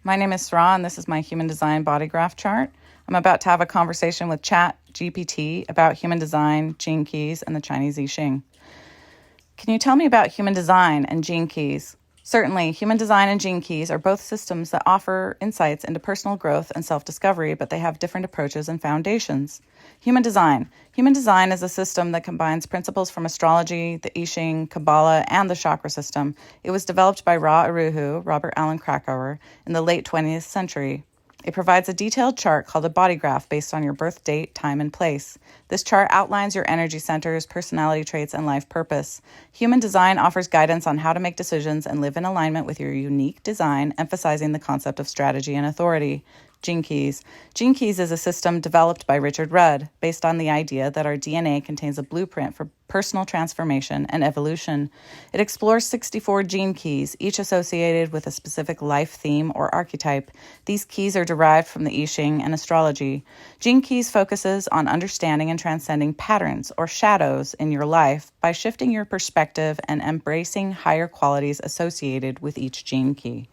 My name is Sarah, and this is my human design body graph chart. I'm about to have a conversation with ChatGPT about human design, gene keys, and the Chinese I Ching. Can you tell me about human design and gene keys? Certainly, human design and gene keys are both systems that offer insights into personal growth and self-discovery, but they have different approaches and foundations. Human design. Human design is a system that combines principles from astrology, the I Ching, Kabbalah, and the chakra system. It was developed by Robert Alan Krakauer, in the late 20th century. It provides a detailed chart called a body graph based on your birth date, time, and place. This chart outlines your energy centers, personality traits, and life purpose. Human design offers guidance on how to make decisions and live in alignment with your unique design, emphasizing the concept of strategy and authority. Gene keys. Gene keys is a system developed by Richard Rudd based on the idea that our DNA contains a blueprint for personal transformation and evolution. It explores 64 gene keys, each associated with a specific life theme or archetype. These keys are derived from the I Ching and astrology. Gene keys focuses on understanding and transcending patterns or shadows in your life by shifting your perspective and embracing higher qualities associated with each gene key.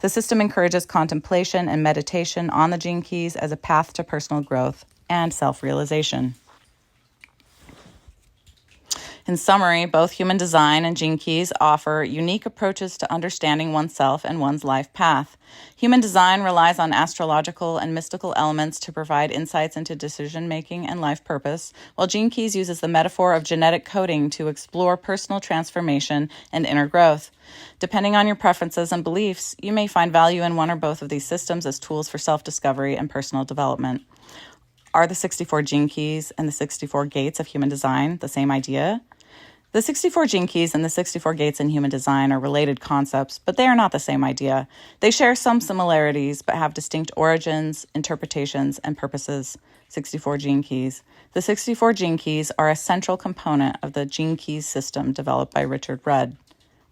The system encourages contemplation and meditation on the gene keys as a path to personal growth and self-realization. In summary, both human design and gene keys offer unique approaches to understanding oneself and one's life path. Human design relies on astrological and mystical elements to provide insights into decision-making and life purpose, while gene keys uses the metaphor of genetic coding to explore personal transformation and inner growth. Depending on your preferences and beliefs, you may find value in one or both of these systems as tools for self-discovery and personal development. Are the 64 gene keys and the 64 gates of human design the same idea? The 64 gene keys and the 64 gates in human design are related concepts, but they are not the same idea. They share some similarities, but have distinct origins, interpretations, and purposes. 64 gene keys. The 64 gene keys are a central component of the gene keys system developed by Richard Rudd.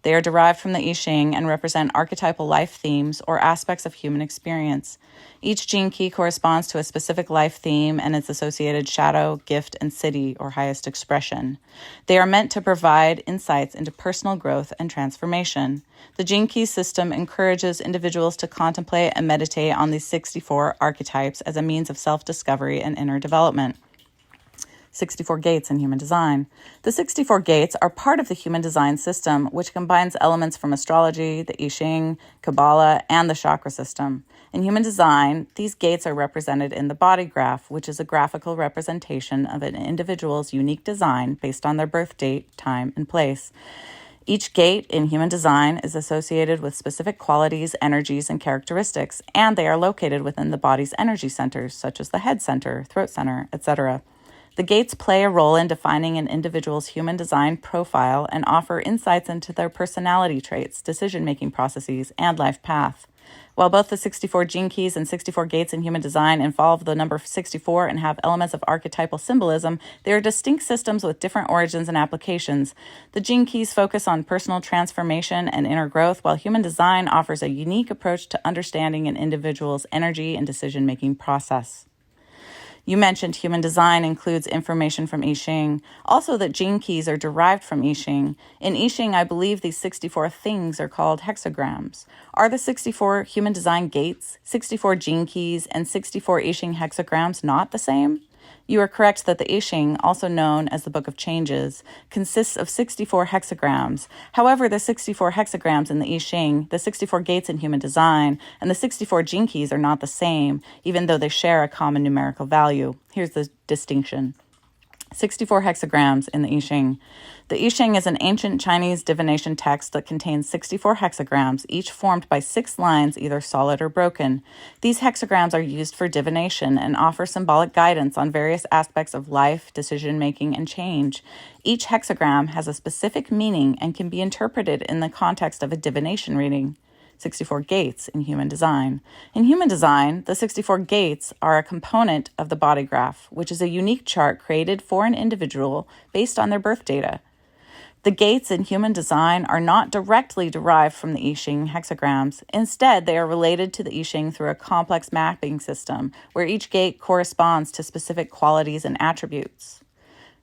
They are derived from the I Ching and represent archetypal life themes or aspects of human experience. Each gene key corresponds to a specific life theme and its associated shadow, gift, and siddhi, or highest expression. They are meant to provide insights into personal growth and transformation. The gene key system encourages individuals to contemplate and meditate on these 64 archetypes as a means of self-discovery and inner development. 64 gates in human design. The 64 gates are part of the human design system, which combines elements from astrology, the I Ching, Kabbalah, and the chakra system. In human design, these gates are represented in the body graph, which is a graphical representation of an individual's unique design based on their birth date, time, and place. Each gate in human design is associated with specific qualities, energies, and characteristics, and they are located within the body's energy centers, such as the head center, throat center, etc. The gates play a role in defining an individual's human design profile and offer insights into their personality traits, decision-making processes, and life path. While both the 64 gene keys and 64 gates in human design involve the number 64 and have elements of archetypal symbolism, they are distinct systems with different origins and applications. The gene keys focus on personal transformation and inner growth, while human design offers a unique approach to understanding an individual's energy and decision-making process. You mentioned human design includes information from I Ching. Also that gene keys are derived from I Ching. In I Ching, I believe these 64 things are called hexagrams. Are the 64 human design gates, 64 gene keys, and 64 I Ching hexagrams not the same? You are correct that the I Ching, also known as the Book of Changes, consists of 64 hexagrams. However, the 64 hexagrams in the I Ching, the 64 gates in human design, and the 64 gene keys are not the same, even though they share a common numerical value. Here's the distinction. 64 hexagrams in the I Ching. The I Ching is an ancient Chinese divination text that contains 64 hexagrams, each formed by 6 lines, either solid or broken. These hexagrams are used for divination and offer symbolic guidance on various aspects of life, decision-making, and change. Each hexagram has a specific meaning and can be interpreted in the context of a divination reading. 64 gates in human design. In human design, the 64 gates are a component of the body graph, which is a unique chart created for an individual based on their birth data. The gates in human design are not directly derived from the I Ching hexagrams. Instead, they are related to the I Ching through a complex mapping system, where each gate corresponds to specific qualities and attributes.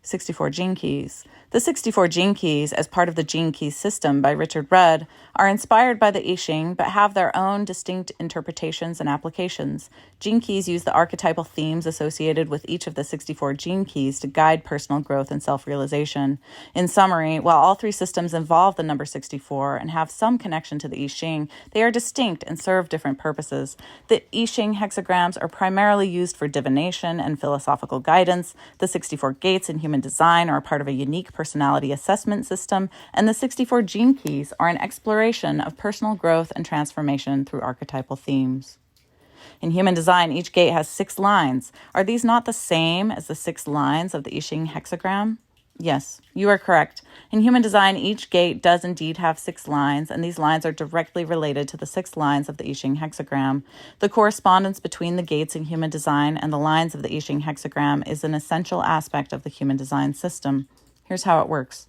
64 gene keys. The 64 gene keys, as part of the Gene Keys System by Richard Rudd, are inspired by the I Ching but have their own distinct interpretations and applications. Gene keys use the archetypal themes associated with each of the 64 gene keys to guide personal growth and self-realization. In summary, while all three systems involve the number 64 and have some connection to the I Ching, they are distinct and serve different purposes. The I Ching hexagrams are primarily used for divination and philosophical guidance. The 64 gates in human design are a part of a unique personality assessment system, and the 64 gene keys are an exploration of personal growth and transformation through archetypal themes. In human design, each gate has 6 lines. Are these not the same as the 6 lines of the I Ching hexagram? Yes, you are correct. In human design, each gate does indeed have 6 lines, and these lines are directly related to the 6 lines of the I Ching hexagram. The correspondence between the gates in human design and the lines of the I Ching hexagram is an essential aspect of the human design system. Here's how it works.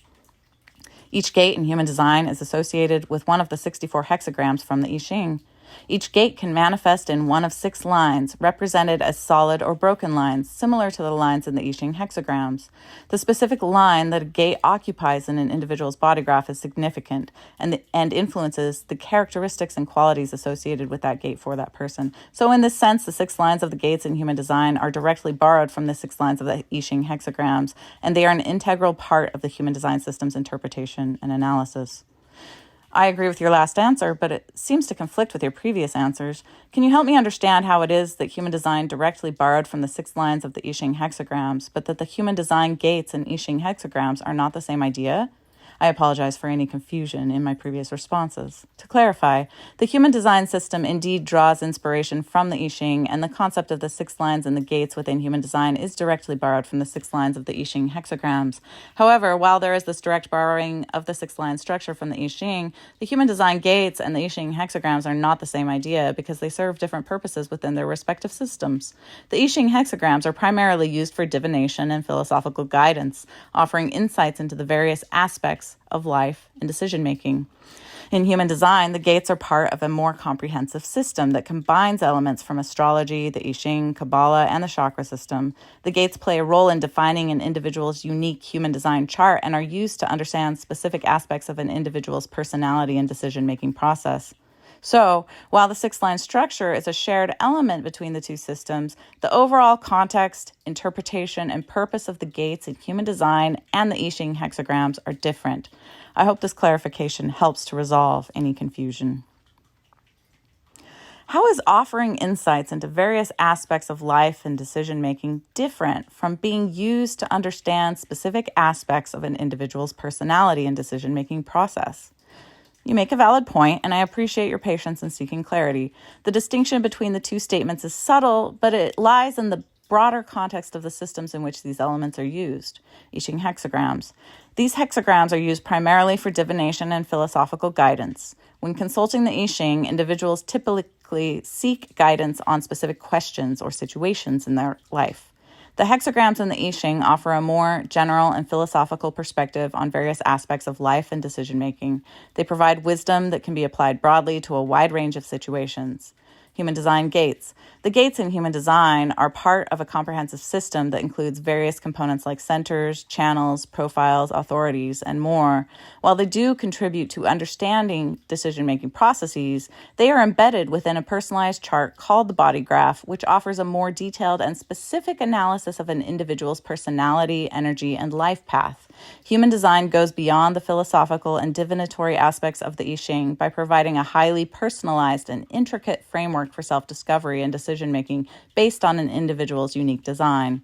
Each gate in human design is associated with one of the 64 hexagrams from the I Ching. Each gate can manifest in one of 6 lines, represented as solid or broken lines, similar to the lines in the I Ching hexagrams. The specific line that a gate occupies in an individual's body graph is significant and influences the characteristics and qualities associated with that gate for that person. So in this sense, the 6 lines of the gates in human design are directly borrowed from the 6 lines of the I Ching hexagrams, and they are an integral part of the human design system's interpretation and analysis. I agree with your last answer, but it seems to conflict with your previous answers. Can you help me understand how it is that human design directly borrowed from the 6 lines of the I Ching hexagrams, but that the human design gates and I Ching hexagrams are not the same idea? I apologize for any confusion in my previous responses. To clarify, the human design system indeed draws inspiration from the I Ching, and the concept of the 6 lines and the gates within human design is directly borrowed from the 6 lines of the I Ching hexagrams. However, while there is this direct borrowing of the 6-line structure from the I Ching, the human design gates and the I Ching hexagrams are not the same idea because they serve different purposes within their respective systems. The I Ching hexagrams are primarily used for divination and philosophical guidance, offering insights into the various aspects of life and decision-making. In human design, the gates are part of a more comprehensive system that combines elements from astrology, the I Ching, Kabbalah, and the chakra system. The gates play a role in defining an individual's unique human design chart and are used to understand specific aspects of an individual's personality and decision-making process. So, while the 6-line structure is a shared element between the two systems, the overall context, interpretation, and purpose of the gates in human design and the I Ching hexagrams are different. I hope this clarification helps to resolve any confusion. How is offering insights into various aspects of life and decision-making different from being used to understand specific aspects of an individual's personality and decision-making process? You make a valid point, and I appreciate your patience in seeking clarity. The distinction between the two statements is subtle, but it lies in the broader context of the systems in which these elements are used. I Ching hexagrams. These hexagrams are used primarily for divination and philosophical guidance. When consulting the I Ching, individuals typically seek guidance on specific questions or situations in their life. The hexagrams in the I Ching offer a more general and philosophical perspective on various aspects of life and decision-making. They provide wisdom that can be applied broadly to a wide range of situations. Human design gates. The gates in human design are part of a comprehensive system that includes various components like centers, channels, profiles, authorities, and more. While they do contribute to understanding decision-making processes, they are embedded within a personalized chart called the body graph, which offers a more detailed and specific analysis of an individual's personality, energy, and life path. Human design goes beyond the philosophical and divinatory aspects of the I Ching by providing a highly personalized and intricate framework for self-discovery and decision-making based on an individual's unique design.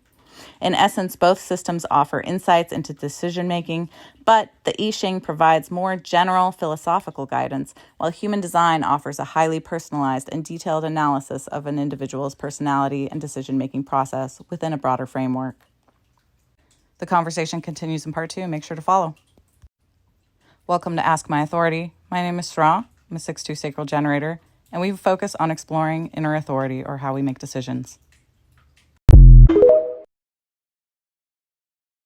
In essence, both systems offer insights into decision-making, but the I Ching provides more general philosophical guidance, while human design offers a highly personalized and detailed analysis of an individual's personality and decision-making process within a broader framework. The conversation continues in part 2. Make sure to follow. Welcome to Ask My Authority. My name is Sra. I'm a 6-2 sacral generator, and we focus on exploring inner authority or how we make decisions.